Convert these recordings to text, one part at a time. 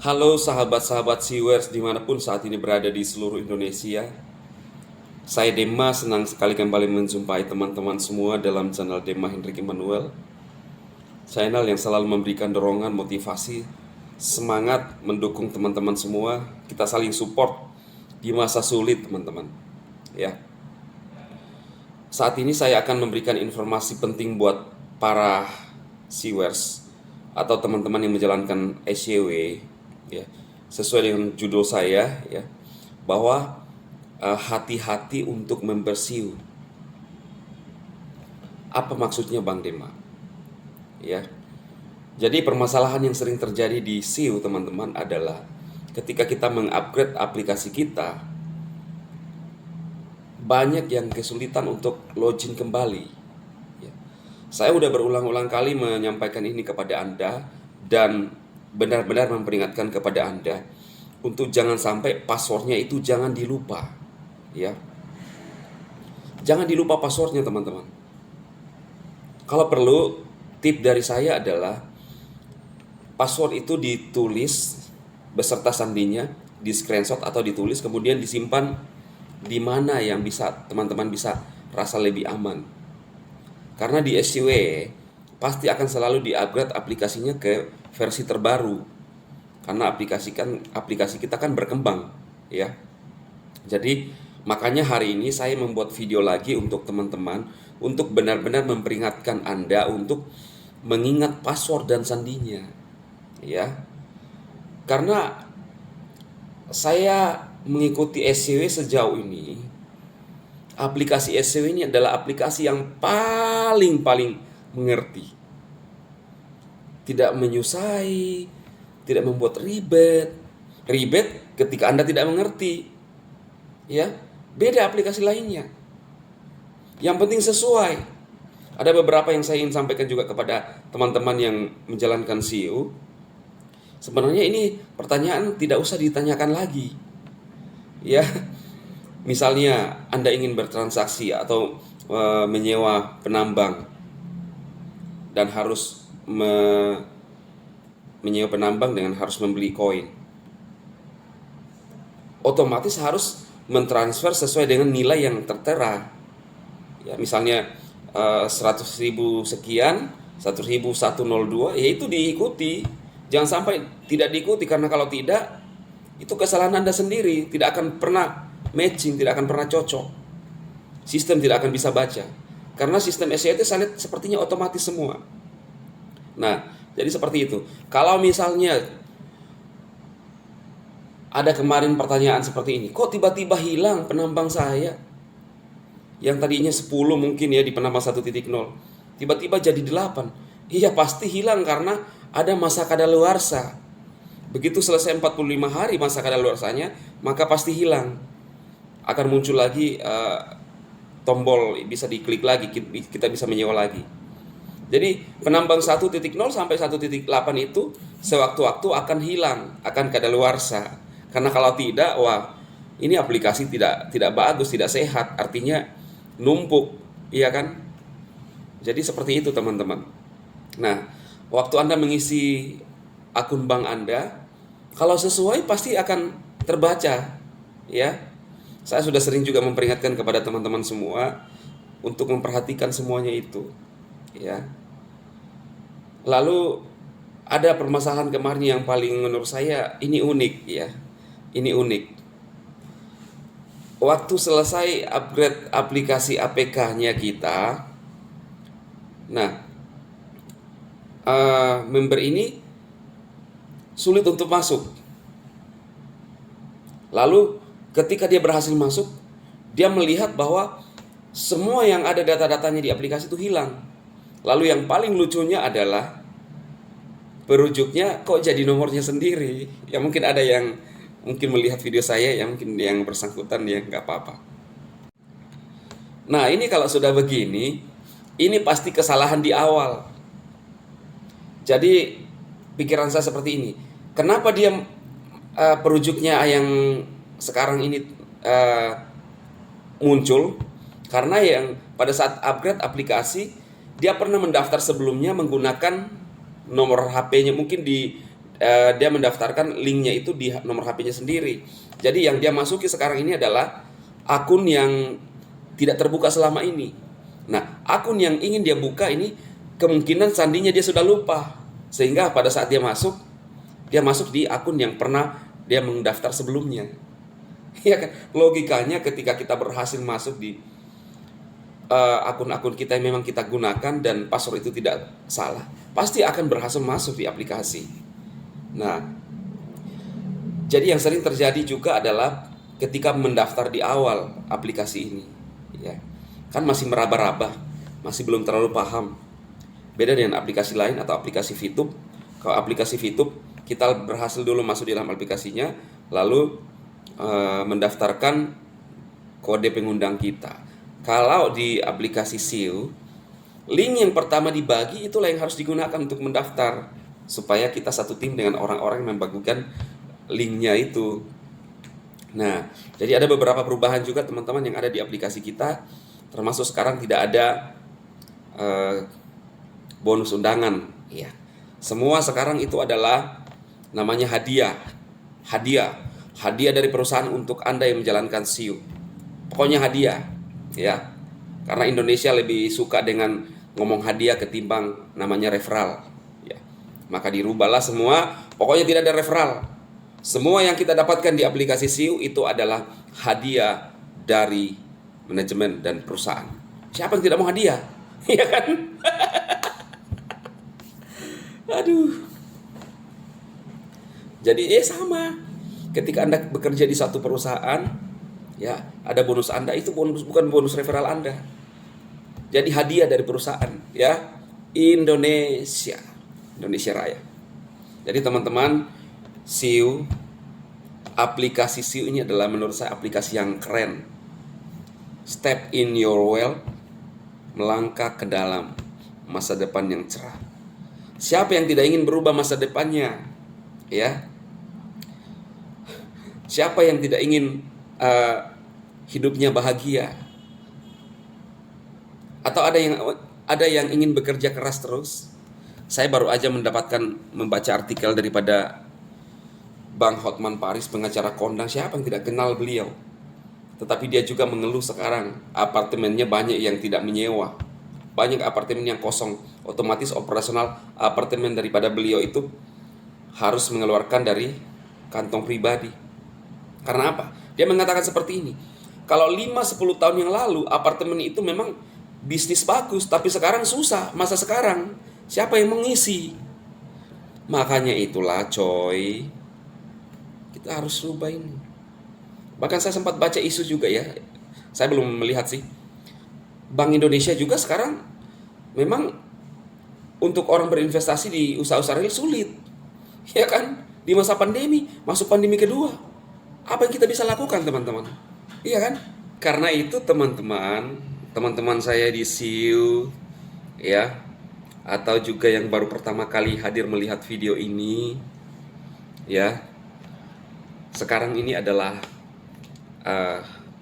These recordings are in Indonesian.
Halo sahabat-sahabat Siwers dimanapun saat ini berada di seluruh Indonesia. Saya Dema, senang sekali kembali menjumpai teman-teman semua dalam channel Dema Hendrik Emmanuel. Channel yang selalu memberikan dorongan, motivasi, semangat mendukung teman-teman semua. Kita saling support di masa sulit teman-teman. Ya, saat ini saya akan memberikan informasi penting buat para Siwers atau teman-teman yang menjalankan SYW, ya, sesuai dengan judul saya, ya, bahwa hati-hati untuk membersiu. Apa maksudnya Bang Dema? Ya, jadi permasalahan yang sering terjadi di SEO teman-teman adalah ketika kita mengupgrade aplikasi kita, banyak yang kesulitan untuk login kembali. Ya. Saya udah berulang-ulang kali menyampaikan ini kepada Anda dan benar-benar memperingatkan kepada Anda untuk jangan sampai passwordnya itu jangan dilupa, ya. Jangan dilupa passwordnya teman-teman. Kalau perlu, tip dari saya adalah password itu ditulis beserta sandinya, di screenshot atau ditulis kemudian disimpan di mana yang bisa teman-teman bisa rasa lebih aman. Karena di SCW pasti akan selalu di-upgrade aplikasinya ke versi terbaru. Karena aplikasi kita kan berkembang, ya. Jadi makanya hari ini saya membuat video lagi untuk teman-teman untuk benar-benar memperingatkan Anda untuk mengingat password dan sandinya, ya. Karena saya mengikuti SCW sejauh ini, aplikasi SCW ini adalah aplikasi yang paling mengerti. Tidak menyusai, tidak membuat ribet. Ribet ketika Anda tidak mengerti. Ya, beda aplikasi lainnya. Yang penting sesuai. Ada beberapa yang saya ingin sampaikan juga kepada teman-teman yang menjalankan SEO. Sebenarnya ini pertanyaan tidak usah ditanyakan lagi. Ya, misalnya Anda ingin bertransaksi atau menyewa penambang dan harus menyewa penambang dengan harus membeli koin. Otomatis harus mentransfer sesuai dengan nilai yang tertera. Ya, misalnya 100.000 sekian, 100.102, ya itu diikuti. Jangan sampai tidak diikuti, karena kalau tidak, itu kesalahan Anda sendiri, tidak akan pernah matching, tidak akan pernah cocok. Sistem tidak akan bisa baca. Karena sistem SEO itu saya lihat sepertinya otomatis semua. Nah, jadi seperti itu. Kalau misalnya ada kemarin pertanyaan seperti ini, kok tiba-tiba hilang penambang saya? Yang tadinya 10 mungkin ya di penambang 1.0, tiba-tiba jadi 8. Iya pasti hilang karena ada masa kadaluarsa. Begitu selesai 45 hari masa kadaluarsanya, maka pasti hilang. Akan muncul lagi tombol, bisa diklik lagi, kita bisa menyewa lagi. Jadi penambang 1.0 sampai 1.8 itu sewaktu-waktu akan hilang, akan kadaluarsa. Karena kalau tidak, wah, ini aplikasi tidak bagus, tidak sehat, artinya numpuk, iya kan? Jadi seperti itu teman-teman. Nah, waktu Anda mengisi akun bank Anda, kalau sesuai pasti akan terbaca, ya. Saya sudah sering juga memperingatkan kepada teman-teman semua untuk memperhatikan semuanya itu, ya. Lalu ada permasalahan kemarin yang paling menurut saya ini unik, ya. Ini unik. Waktu selesai upgrade aplikasi APK-nya kita, nah, member ini sulit untuk masuk. Lalu ketika dia berhasil masuk, dia melihat bahwa semua yang ada data-datanya di aplikasi itu hilang. Lalu yang paling lucunya adalah perujuknya kok jadi nomornya sendiri. Ya mungkin ada yang mungkin melihat video saya, yang mungkin yang bersangkutan, ya nggak apa-apa. Nah, ini kalau sudah begini, ini pasti kesalahan di awal. Jadi pikiran saya seperti ini. Kenapa dia perujuknya yang sekarang ini muncul? Karena yang pada saat upgrade aplikasi, dia pernah mendaftar sebelumnya menggunakan nomor HP-nya mungkin di dia mendaftarkan linknya itu di nomor HP-nya sendiri. Jadi yang dia masuki sekarang ini adalah akun yang tidak terbuka selama ini. Nah, akun yang ingin dia buka ini kemungkinan sandinya dia sudah lupa. Sehingga pada saat dia masuk di akun yang pernah dia mendaftar sebelumnya. Ya kan? Logikanya ketika kita berhasil masuk di akun-akun kita yang memang kita gunakan dan password itu tidak salah, pasti akan berhasil masuk di aplikasi. Nah, jadi yang sering terjadi juga adalah ketika mendaftar di awal aplikasi ini, ya, kan masih meraba-raba, masih belum terlalu paham. Beda dengan aplikasi lain atau aplikasi VTube. Kalau aplikasi VTube, kita berhasil dulu masuk di dalam aplikasinya, lalu mendaftarkan kode pengundang kita. Kalau di aplikasi SEO, link yang pertama dibagi itulah yang harus digunakan untuk mendaftar, supaya kita satu tim dengan orang-orang yang membagikan linknya itu. Nah, jadi ada beberapa perubahan juga teman-teman yang ada di aplikasi kita, termasuk sekarang tidak ada bonus undangan. Ya, semua sekarang itu adalah namanya hadiah dari perusahaan untuk Anda yang menjalankan SEO. Pokoknya hadiah, ya. Karena Indonesia lebih suka dengan ngomong hadiah ketimbang namanya referral, ya. Maka dirubahlah semua, pokoknya tidak ada referral. Semua yang kita dapatkan di aplikasi SEO itu adalah hadiah dari manajemen dan perusahaan. Siapa yang tidak mau hadiah? Iya kan? Aduh. Jadi sama. Ketika Anda bekerja di satu perusahaan, ya, ada bonus Anda, itu bonus, bukan bonus referral Anda. Jadi hadiah dari perusahaan, ya. Indonesia Raya. Jadi teman-teman, SEO, aplikasi SEO ini adalah menurut saya aplikasi yang keren. Step in your well, melangkah ke dalam masa depan yang cerah. Siapa yang tidak ingin berubah masa depannya? Ya. Siapa yang tidak ingin hidupnya bahagia? Atau ada yang ingin bekerja keras terus? Saya baru aja membaca artikel daripada Bang Hotman Paris, pengacara kondang. Siapa yang tidak kenal beliau? Tetapi dia juga mengeluh sekarang apartemennya banyak yang tidak menyewa, banyak apartemen yang kosong. Otomatis operasional apartemen daripada beliau itu harus mengeluarkan dari kantong pribadi. Karena apa? Dia mengatakan seperti ini. Kalau 5-10 tahun yang lalu apartemen itu memang bisnis bagus, tapi sekarang susah. Masa sekarang siapa yang mengisi? Makanya itulah coy, kita harus rubah ini. Bahkan saya sempat baca isu juga ya, saya belum melihat sih, Bank Indonesia juga sekarang memang untuk orang berinvestasi di usaha-usaha real sulit, ya kan? Di masa pandemi, masuk pandemi kedua, apa yang kita bisa lakukan teman-teman? Iya kan? Karena itu teman-teman saya di SEO, ya, atau juga yang baru pertama kali hadir melihat video ini, ya, sekarang ini adalah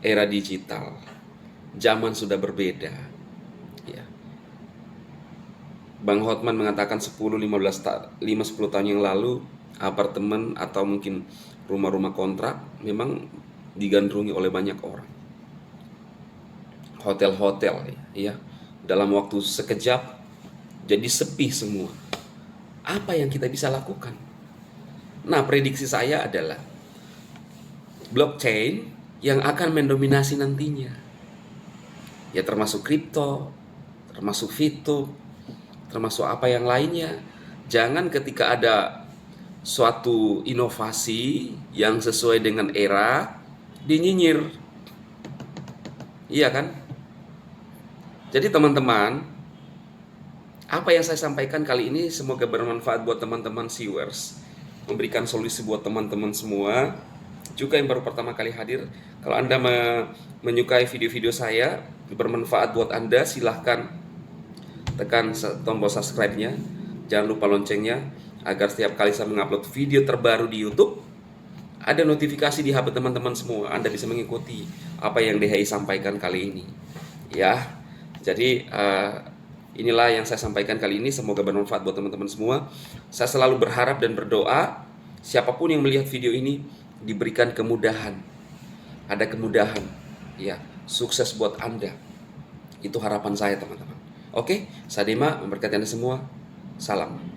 era digital, zaman sudah berbeda, ya. Bang Hotman mengatakan 10 tahun yang lalu apartemen atau mungkin rumah-rumah kontrak memang digandrungi oleh banyak orang. Hotel-hotel, ya, dalam waktu sekejap jadi sepi semua. Apa yang kita bisa lakukan? Nah, prediksi saya adalah blockchain yang akan mendominasi nantinya. Ya, termasuk kripto, termasuk VTube, termasuk apa yang lainnya. Jangan ketika ada suatu inovasi yang sesuai dengan era dinyinyir. Iya kan? Jadi teman-teman, apa yang saya sampaikan kali ini semoga bermanfaat buat teman-teman viewers, memberikan solusi buat teman-teman semua. Juga yang baru pertama kali hadir, kalau Anda menyukai video-video saya, bermanfaat buat Anda, silahkan tekan tombol subscribe-nya, jangan lupa loncengnya, agar setiap kali saya mengupload video terbaru di YouTube, ada notifikasi di HP teman-teman semua. Anda bisa mengikuti apa yang DHI sampaikan kali ini, ya. Jadi Inilah yang saya sampaikan kali ini, semoga bermanfaat buat teman-teman semua. Saya selalu berharap dan berdoa siapapun yang melihat video ini diberikan kemudahan. Ada kemudahan, ya, sukses buat Anda. Itu harapan saya, teman-teman. Oke, Sadema memberkati Anda semua. Salam.